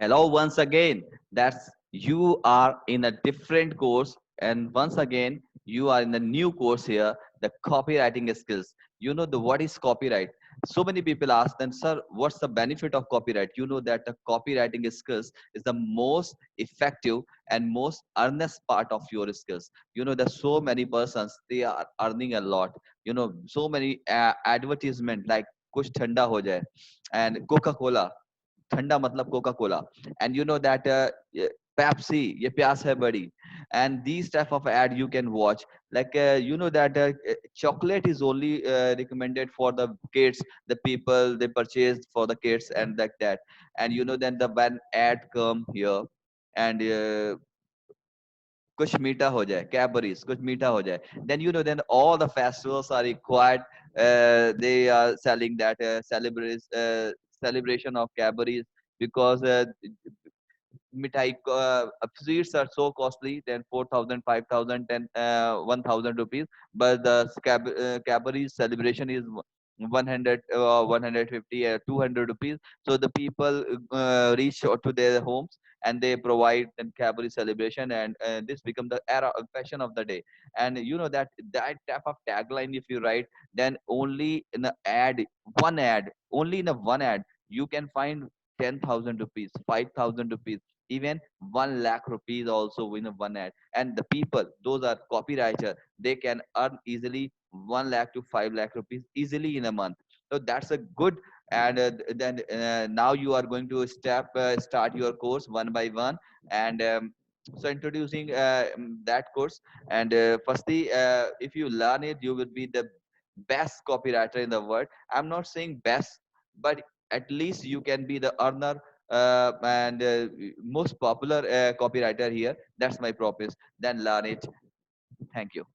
Hello once again. That's you are in a different course, and once again you are in a new course here, the copywriting skills. You know the what is copyright? So many people ask them, sir, what's the benefit of copyright? You know that the copywriting skills is the most effective and most earnest part of your skills. You know, there's so many persons they are earning a lot. You know, so many advertisement like kuch thanda ho jaye and Coca-Cola. ठंडा मतलब Coca Cola and you know that Pepsi ये प्यास है बड़ी and these type of ad you can watch like you know that chocolate is only recommended for the kids, the people they purchase for the kids and like that. And you know then the when ad come here and कुछ मीठा हो जाए Cadbury's कुछ मीठा हो जाए then you know then all the festivals are required, they are selling that celebration of Cadbury's because mithai sweets are so costly then 4,000, 5,000, 10 1,000 rupees, but the Cadbury's celebration is 100 150 200 rupees. So the people reach out to their homes and they provide the Cadbury celebration, and this become the era fashion of the day. And you know that that type of tagline if you write, then only in the ad, one ad, only in a one ad you can find 10,000 rupees, 5,000 rupees, even 1 lakh rupees also in a one ad. And the people those are copywriter, they can earn easily 1 lakh to 5 lakh rupees easily in a month. So that's a good. And then now you are going to start your course one by one. And so introducing that course. And firstly, if you learn it you will be the best copywriter in the world. I'm not saying best, but at least you can be the earner and most popular copywriter here. That's my promise. Then learn it. Thank you.